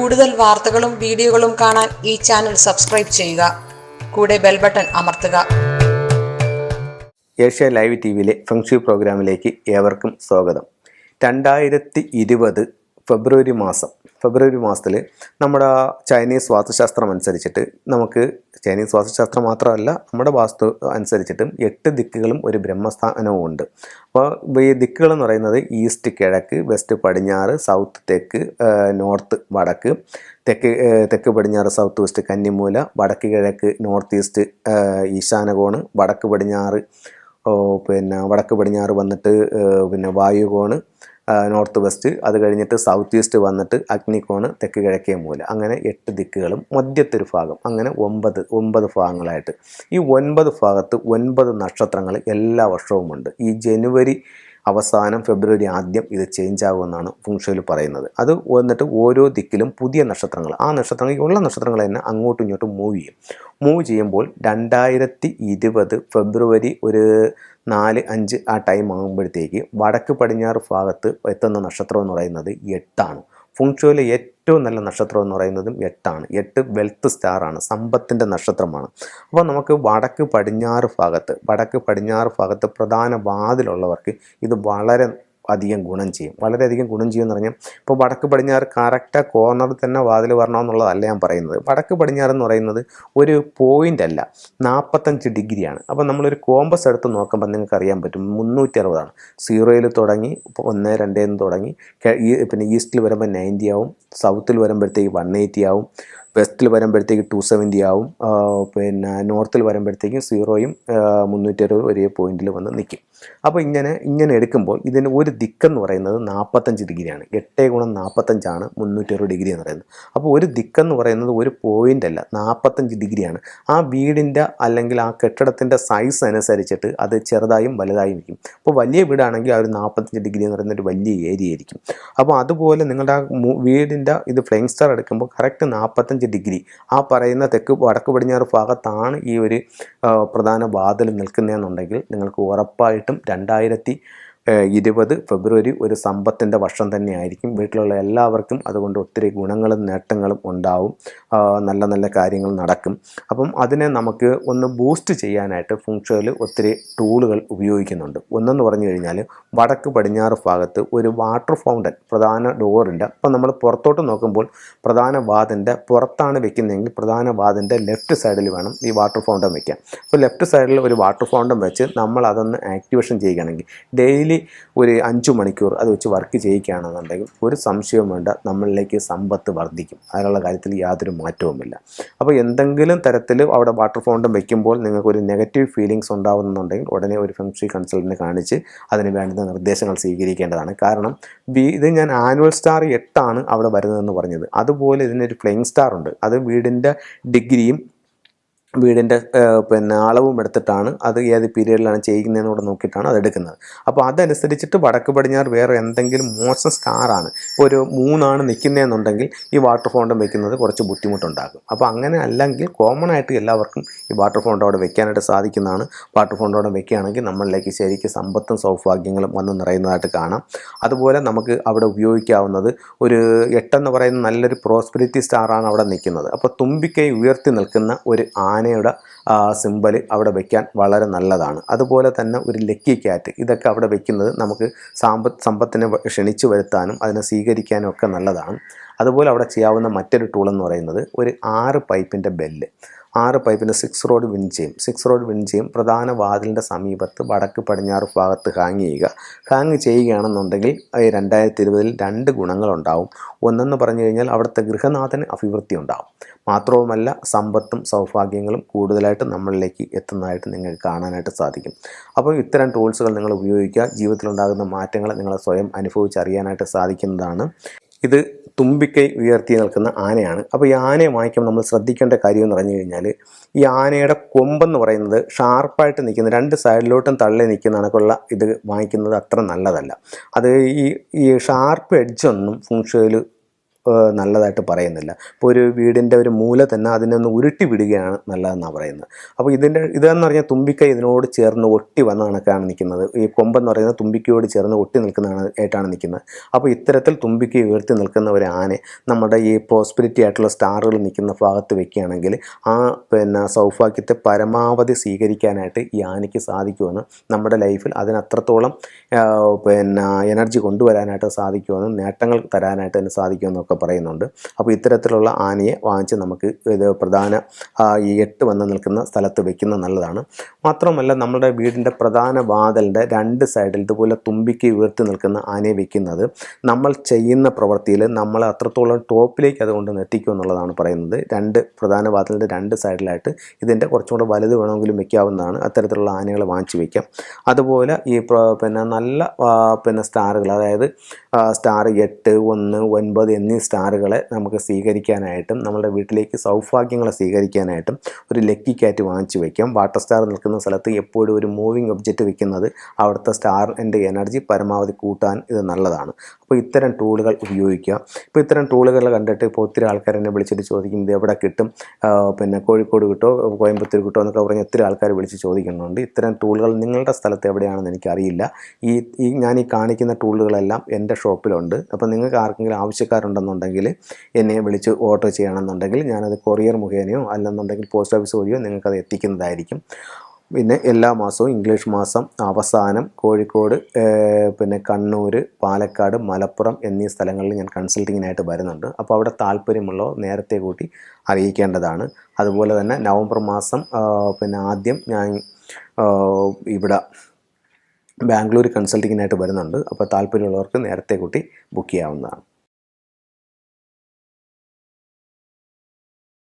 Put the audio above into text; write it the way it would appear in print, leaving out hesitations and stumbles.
കൂടുതൽ വാർത്തകളും വീഡിയോകളും കാണാൻ ഈ ചാനൽ സബ്സ്ക്രൈബ് ചെയ്യുക. കൂടെ ബെൽ ബട്ടൺ അമർത്തുക. ഏഷ്യ ലൈവ് ടിവിയിലെ ഫെങ്ഷി പ്രോഗ്രാമിലേക്ക് ഏവർക്കും സ്വാഗതം. 2020 ഫെബ്രുവരി മാസത്തിൽ നമ്മുടെ ചൈനീസ് വാസ്തുശാസ്ത്രം അനുസരിച്ചിട്ട് നമുക്ക് ചൈനീസ് വാസ്തുശാസ്ത്രം മാത്രമല്ല നമ്മുടെ വാസ്തു അനുസരിച്ചിട്ടും 8 ദിക്കുകളും ഒരു ബ്രഹ്മസ്ഥാനവും ഉണ്ട്. അപ്പോൾ ഈ ദിക്കുകൾ എന്ന് പറയുന്നത് ഈസ്റ്റ് കിഴക്ക്, വെസ്റ്റ് പടിഞ്ഞാറ്, സൗത്ത് തെക്ക്, നോർത്ത് വടക്ക്, തെക്ക് പടിഞ്ഞാറ് സൗത്ത് വെസ്റ്റ് കന്നിമൂല, വടക്ക് കിഴക്ക് നോർത്ത് ഈസ്റ്റ് ഈശാനകോണ്, വടക്ക് പടിഞ്ഞാറ് വന്നിട്ട് വായുകോണ്, നോർത്ത് വെസ്റ്റ്, അത് കഴിഞ്ഞിട്ട് സൗത്ത് ഈസ്റ്റ് വന്നിട്ട് അഗ്നികോണ്, തെക്ക് കിഴക്കേ മൂല. അങ്ങനെ 8 ദിക്കുകളും മധ്യത്തൊരു ഭാഗം, അങ്ങനെ 9 ഭാഗങ്ങളായിട്ട്. ഈ 9 ഭാഗത്ത് 9 നക്ഷത്രങ്ങൾ എല്ലാ വർഷവുമുണ്ട്. ഈ ജനുവരി അവസാനം ഫെബ്രുവരി ആദ്യം ഇത് ചേഞ്ച് ആകുമെന്നാണ് ഫെങ്ഷുയിൽ പറയുന്നത്. അത് വന്നിട്ട് ഓരോ ദിക്കിലും പുതിയ നക്ഷത്രങ്ങൾ, ആ നക്ഷത്രങ്ങൾ ഉള്ള നക്ഷത്രങ്ങൾ തന്നെ അങ്ങോട്ടും ഇങ്ങോട്ടും മൂവ് ചെയ്യുമ്പോൾ 2020 ഫെബ്രുവരി ഒരു 4-5 ആ ടൈം ആകുമ്പോഴത്തേക്ക് വടക്ക് പടിഞ്ഞാറ് ഭാഗത്ത് എത്തുന്ന നക്ഷത്രം എന്ന് പറയുന്നത് 8 ഫെങ്ഷുയിലെ ഏറ്റവും നല്ല നക്ഷത്രം എന്ന് പറയുന്നതും 8. 8 വെൽത്ത് സ്റ്റാറാണ്, സമ്പത്തിൻ്റെ നക്ഷത്രമാണ്. അപ്പോൾ നമുക്ക് വടക്ക് പടിഞ്ഞാറ് ഭാഗത്ത് പ്രധാന വാതിലുള്ളവർക്ക് ഇത് വളരെയധികം ഗുണം ചെയ്യും എന്ന് പറഞ്ഞാൽ, ഇപ്പോൾ വടക്ക് പടിഞ്ഞാറ് കറക്റ്റ് കോർണറിൽ തന്നെ വാതിൽ വരണമെന്നുള്ളതല്ല ഞാൻ പറയുന്നത്. വടക്ക് പടിഞ്ഞാറ് എന്ന് പറയുന്നത് ഒരു പോയിൻ്റ് അല്ല, 45 ഡിഗ്രിയാണ്. അപ്പോൾ നമ്മളൊരു കോമ്പസ് എടുത്ത് നോക്കുമ്പോൾ നിങ്ങൾക്ക് അറിയാൻ പറ്റും 360. 0 തുടങ്ങി 1, 2 തുടങ്ങി, പിന്നെ ഈസ്റ്റിൽ വരുമ്പോൾ 90 ആവും, സൗത്തിൽ വരുമ്പോഴത്തേക്ക് 180 ആവും, വെസ്റ്റിൽ വരുമ്പോഴത്തേക്ക് 270 ആവും, പിന്നെ നോർത്തിൽ വരുമ്പോഴത്തേക്കും 0യും 360 ഒരേ പോയിന്റിൽ വന്ന് നിൽക്കും. അപ്പോൾ ഇങ്ങനെ എടുക്കുമ്പോൾ ഇതിന് ഒരു ദിക്കെന്ന് പറയുന്നത് 45 ഡിഗ്രിയാണ്. 8 × 45 360 ഡിഗ്രി എന്ന് പറയുന്നത്. അപ്പോൾ ഒരു ദിക്കെന്ന് പറയുന്നത് ഒരു പോയിന്റ് അല്ല, 45 ഡിഗ്രിയാണ്. ആ വീടിൻ്റെ അല്ലെങ്കിൽ ആ കെട്ടിടത്തിൻ്റെ സൈസ് അനുസരിച്ചിട്ട് അത് ചെറുതായും വലുതായും ഇരിക്കും. അപ്പോൾ വലിയ വീടാണെങ്കിൽ ആ ഒരു 45 ഡിഗ്രി എന്ന് പറയുന്ന ഒരു വലിയ ഏരിയ ആയിരിക്കും. അപ്പോൾ അതുപോലെ നിങ്ങളുടെ വീടിൻ്റെ ഇത് ഫ്ലെയിങ് സ്റ്റാർ എടുക്കുമ്പോൾ കറക്റ്റ് 45 ഡിഗ്രി ആ പറയുന്ന വടക്ക് പടിഞ്ഞാറ് ഭാഗത്താണ് ഈ ഒരു പ്രധാന വാതിൽ നിൽക്കുന്നതെന്നുണ്ടെങ്കിൽ നിങ്ങൾക്ക് ഉറപ്പായിട്ടും 2020 ഫെബ്രുവരി ഒരു സമ്പത്തിൻ്റെ വർഷം തന്നെയായിരിക്കും. വീട്ടിലുള്ള എല്ലാവർക്കും അതുകൊണ്ട് ഒത്തിരി ഗുണങ്ങളും നേട്ടങ്ങളും ഉണ്ടാവും, നല്ല കാര്യങ്ങൾ നടക്കും. അപ്പം അതിനെ നമുക്ക് ഒന്ന് ബൂസ്റ്റ് ചെയ്യാനായിട്ട് ഫെങ്ഷുയിൽ ഒത്തിരി ടൂളുകൾ ഉപയോഗിക്കുന്നുണ്ട്. ഒന്നെന്ന് പറഞ്ഞു കഴിഞ്ഞാൽ വടക്ക് പടിഞ്ഞാറ് ഭാഗത്ത് ഒരു വാട്ടർ ഫൗണ്ടൻ പ്രധാന ഡോറിൻ്റെ, അപ്പം നമ്മൾ പുറത്തോട്ട് നോക്കുമ്പോൾ പ്രധാന വാതിൻ്റെ പുറത്താണ് വെക്കുന്നതെങ്കിൽ പ്രധാന വാതിൻ്റെ ലെഫ്റ്റ് സൈഡിൽ വേണം ഈ വാട്ടർ ഫൗണ്ടൻ വെക്കാൻ. അപ്പോൾ ലെഫ്റ്റ് സൈഡിൽ ഒരു വാട്ടർ ഫൗണ്ടൻ വെച്ച് നമ്മൾ അതൊന്ന് ആക്ടിവേഷൻ ചെയ്യുകയാണെങ്കിൽ ഡെയിലി ഒരു 5 മണിക്കൂർ അത് വെച്ച് വർക്ക് ചെയ്യുകയാണെന്നുണ്ടെങ്കിൽ ഒരു സംശയവും വേണ്ട, നമ്മളിലേക്ക് സമ്പത്ത് വർദ്ധിക്കും. അതിനുള്ള കാര്യത്തിൽ യാതൊരു മാറ്റവുമില്ല. അപ്പോൾ എന്തെങ്കിലും തരത്തിൽ അവിടെ വാട്ടർ ഫൗണ്ടൻ വെക്കുമ്പോൾ നിങ്ങൾക്കൊരു നെഗറ്റീവ് ഫീലിങ്സ് ഉണ്ടാകുന്നുണ്ടെങ്കിൽ ഉടനെ ഒരു ഫെങ്ഷി കൺസൾട്ടൻറ്റിനെ കാണിച്ച് അതിന് വേണ്ടുന്ന നിർദ്ദേശങ്ങൾ സ്വീകരിക്കേണ്ടതാണ്. കാരണം ഇത് ഞാൻ ആനുവൽ സ്റ്റാർ 8 അവിടെ വരുന്നതെന്ന് പറഞ്ഞത്, അതുപോലെ ഇതിനൊരു ഫ്ലെയിങ് സ്റ്റാർ ഉണ്ട്. അത് വീടിൻ്റെ ഡിഗ്രിയും വീടിൻ്റെ അളവും എടുത്തിട്ടാണ് അത് ഏത് പീരീഡിലാണ് ചെയ്യുന്നതെന്നൂടെ നോക്കിയിട്ടാണ് അത് എടുക്കുന്നത്. അപ്പോൾ അതനുസരിച്ചിട്ട് വടക്ക് പടിഞ്ഞാറ് വേറെ എന്തെങ്കിലും മോശം സ്റ്റാറാണ്, ഇപ്പോൾ ഒരു 3 നിൽക്കുന്നതെന്നുണ്ടെങ്കിൽ ഈ വാട്ടർ ഫൗണ്ടൻ വെക്കുന്നത് കുറച്ച് ബുദ്ധിമുട്ടുണ്ടാകും. അപ്പോൾ അങ്ങനെ അല്ലെങ്കിൽ കോമൺ ആയിട്ട് എല്ലാവർക്കും ഈ വാട്ടർ ഫൗണ്ടൻ അവിടെ വെക്കാനായിട്ട് സാധിക്കുന്നതാണ്. വാട്ടർ ഫൗണ്ടൻ അവിടെ വെക്കുകയാണെങ്കിൽ നമ്മളിലേക്ക് ശരിക്കും സമ്പത്തും സൗഭാഗ്യങ്ങളും വന്ന് നിറയുന്നതായിട്ട് കാണാം. അതുപോലെ നമുക്ക് അവിടെ ഉപയോഗിക്കാവുന്നത് ഒരു 8 പറയുന്ന നല്ലൊരു പ്രോസ്പെരിറ്റി സ്റ്റാറാണ് അവിടെ നിൽക്കുന്നത്. അപ്പോൾ തുമ്പിക്കൈ ഉയർത്തി നിൽക്കുന്ന ഒരു ആനയുടെ സിമ്പൽ അവിടെ വയ്ക്കാൻ വളരെ നല്ലതാണ്. അതുപോലെ തന്നെ ഒരു ലക്കി ക്യാറ്റ്, ഇതൊക്കെ അവിടെ വയ്ക്കുന്നത് നമുക്ക് സമ്പത്തിനെ ക്ഷണിച്ചു വരുത്താനും അതിനെ സ്വീകരിക്കാനും ഒക്കെ നല്ലതാണ്. അതുപോലെ അവിടെ ചെയ്യാവുന്ന മറ്റൊരു ടൂൾ എന്ന് പറയുന്നത് ഒരു 6 പൈപ്പിൻ്റെ ബെല്ല്. 6 പൈപ്പിൻ്റെ 6 റോഡ് വിൻ ചെയ്യും പ്രധാന വാതിലിൻ്റെ സമീപത്ത് വടക്ക് പടിഞ്ഞാറ് ഭാഗത്ത് ഹാങ് ചെയ്യുകയാണെന്നുണ്ടെങ്കിൽ 2020 2 ഗുണങ്ങളുണ്ടാവും. ഒന്നെന്ന് പറഞ്ഞു കഴിഞ്ഞാൽ അവിടുത്തെ ഗൃഹനാഥന് അഭിവൃദ്ധി ഉണ്ടാവും. മാത്രവുമല്ല സമ്പത്തും സൗഭാഗ്യങ്ങളും കൂടുതലായിട്ട് നമ്മളിലേക്ക് എത്തുന്നതായിട്ട് നിങ്ങൾക്ക് കാണാനായിട്ട് സാധിക്കും. അപ്പോൾ ഇത്തരം ടൂൾസുകൾ നിങ്ങൾ ഉപയോഗിക്കുക. ജീവിതത്തിലുണ്ടാകുന്ന മാറ്റങ്ങൾ നിങ്ങൾ സ്വയം അനുഭവിച്ചറിയാനായിട്ട് സാധിക്കുന്നതാണ്. ഇത് തുമ്പിക്കൈ ഉയർത്തി നിൽക്കുന്ന ആനയാണ്. അപ്പോൾ ഈ ആനയെ വാങ്ങിക്കുമ്പോൾ നമ്മൾ ശ്രദ്ധിക്കേണ്ട കാര്യം എന്ന് പറഞ്ഞു കഴിഞ്ഞാൽ ഈ ആനയുടെ കൊമ്പെന്ന് പറയുന്നത് ഷാർപ്പായിട്ട് നിൽക്കുന്ന 2 സൈഡിലോട്ടും തള്ളി നിൽക്കുന്ന കണക്കുള്ള ഇത് വാങ്ങിക്കുന്നത് അത്ര നല്ലതല്ല. അത് ഈ ഷാർപ്പ് എഡ്ജൊന്നും ഫെങ്ഷുയിൽ നല്ലതായിട്ട് പറയുന്നില്ല. ഇപ്പോൾ ഒരു വീടിൻ്റെ ഒരു മൂല തന്നെ അതിനൊന്ന് ഉരുട്ടി വിടുകയാണ് നല്ലതെന്നാണ് പറയുന്നത്. അപ്പോൾ ഇതെന്ന് പറഞ്ഞാൽ തുമ്പിക്കൈ ഇതിനോട് ചേർന്ന് ഒട്ടി വന്ന കണക്കാണ് നിൽക്കുന്നത്. ഈ കൊമ്പെന്ന് പറയുന്നത് തുമ്പിക്കയോട് ചേർന്ന് ഒട്ടി ആയിട്ടാണ് നിൽക്കുന്നത്. അപ്പോൾ ഇത്തരത്തിൽ തുമ്പിക്കൈ ഉയർത്തി നിൽക്കുന്ന ഒരു ആനയെ നമ്മുടെ ഈ പ്രോസ്പെരിറ്റി ആയിട്ടുള്ള സ്റ്റാറുകൾ നിൽക്കുന്ന ഭാഗത്ത് വെക്കുകയാണെങ്കിൽ ആ സൗഭാഗ്യത്തെ പരമാവധി സ്വീകരിക്കാനായിട്ട് ഈ ആനയ്ക്ക് സാധിക്കുമെന്ന്, നമ്മുടെ ലൈഫിൽ അതിനത്രത്തോളം എനർജി കൊണ്ടുവരാനായിട്ട് സാധിക്കുമെന്നും നേട്ടങ്ങൾ തരാനായിട്ട് തന്നെ സാധിക്കുമെന്നൊക്കെ പറയുന്നുണ്ട്. അപ്പോൾ ഇത്തരത്തിലുള്ള ആനയെ വാങ്ങിച്ച് നമുക്ക് ഇത് പ്രധാന ഈ 8 വന്ന് നിൽക്കുന്ന സ്ഥലത്ത് വെക്കുന്നത് നല്ലതാണ്. മാത്രമല്ല നമ്മുടെ വീടിൻ്റെ പ്രധാന വാതിലിൻ്റെ 2 സൈഡിൽ ഇതുപോലെ തുമ്പിക്ക് ഉയർത്തി നിൽക്കുന്ന ആനയെ വെക്കുന്നത് നമ്മൾ ചെയ്യുന്ന പ്രവൃത്തിയിൽ നമ്മൾ അത്രത്തോളം ടോപ്പിലേക്ക് അതുകൊണ്ട് എത്തിക്കും എന്നുള്ളതാണ് പറയുന്നത്. 2 പ്രധാന വാതിലിൻ്റെ 2 സൈഡിലായിട്ട് ഇതിൻ്റെ കുറച്ചും കൂടെ വലുത് വേണമെങ്കിലും വെക്കാവുന്നതാണ്. അത്തരത്തിലുള്ള ആനകൾ വാങ്ങിച്ച് വയ്ക്കാം. അതുപോലെ ഈ നല്ല സ്റ്റാറുകൾ, അതായത് സ്റ്റാർ 8, 1, 9 എന്നീ സ്റ്റാറുകളെ നമുക്ക് സ്വീകരിക്കാനായിട്ടും നമ്മുടെ വീട്ടിലേക്ക് സൗഭാഗ്യങ്ങളെ സ്വീകരിക്കാനായിട്ടും ഒരു ലക്കി ക്യാറ്റ് വാങ്ങിച്ച് വയ്ക്കാം. വാട്ടർ സ്റ്റാർ നിൽക്കുന്ന സ്ഥലത്ത് എപ്പോഴും ഒരു മൂവിങ് ഒബ്ജക്റ്റ് വെക്കുന്നത് അവിടുത്തെ സ്റ്റാറിൻ്റെ എനർജി പരമാവധി കൂട്ടാൻ ഇത് നല്ലതാണ്. അപ്പോൾ ഇത്തരം ടൂളുകൾ ഉപയോഗിക്കുക. ഇപ്പോൾ ഇത്തരം ടൂളുകൾ കണ്ടിട്ട് ഇപ്പോൾ ഒത്തിരി ആൾക്കാർ എന്നെ വിളിച്ചിട്ട് ചോദിക്കും ഇത് എവിടെ കിട്ടും, കോഴിക്കോട് കിട്ടോ കോയമ്പത്തൂർ കിട്ടോ എന്നൊക്കെ പറഞ്ഞ് ഒത്തിരി ആൾക്കാർ വിളിച്ച് ചോദിക്കുന്നുണ്ട്. ഇത്തരം ടൂളുകൾ നിങ്ങളുടെ സ്ഥലത്ത് എവിടെയാണെന്ന് എനിക്കറിയില്ല. ഞാൻ കാണിക്കുന്ന ടൂളുകളെല്ലാം എൻ്റെ ഷോപ്പിലുണ്ട്. അപ്പോൾ നിങ്ങൾക്ക് ആർക്കെങ്കിലും ആവശ്യക്കാരുണ്ടെന്നുണ്ടെങ്കിൽ എന്നെ വിളിച്ച് ഓർഡർ ചെയ്യണമെന്നുണ്ടെങ്കിൽ ഞാനത് കൊറിയർ മുഖേനയോ അല്ലെന്നുണ്ടെങ്കിൽ പോസ്റ്റ് ഓഫീസ് വഴിയോ നിങ്ങൾക്കത് എത്തിക്കുന്നതായിരിക്കും. പിന്നെ എല്ലാ മാസവും ഇംഗ്ലീഷ് മാസം അവസാനം കോഴിക്കോട്, കണ്ണൂർ, പാലക്കാട്, മലപ്പുറം എന്നീ സ്ഥലങ്ങളിൽ ഞാൻ കൺസൾട്ടിങ്ങിനായിട്ട് വരുന്നുണ്ട്. അപ്പോൾ അവിടെ താല്പര്യമുള്ളവർ നേരത്തെ കൂട്ടി അറിയിക്കേണ്ടതാണ്. അതുപോലെ തന്നെ നവംബർ മാസം ആദ്യം ഞാൻ ഇവിടെ ബാംഗ്ലൂർ കൺസൾട്ടിങ്ങിനായിട്ട് വരുന്നുണ്ട്. അപ്പോൾ താല്പര്യമുള്ളവർക്ക് നേരത്തെ കൂട്ടി ബുക്ക് ചെയ്യാവുന്നതാണ്.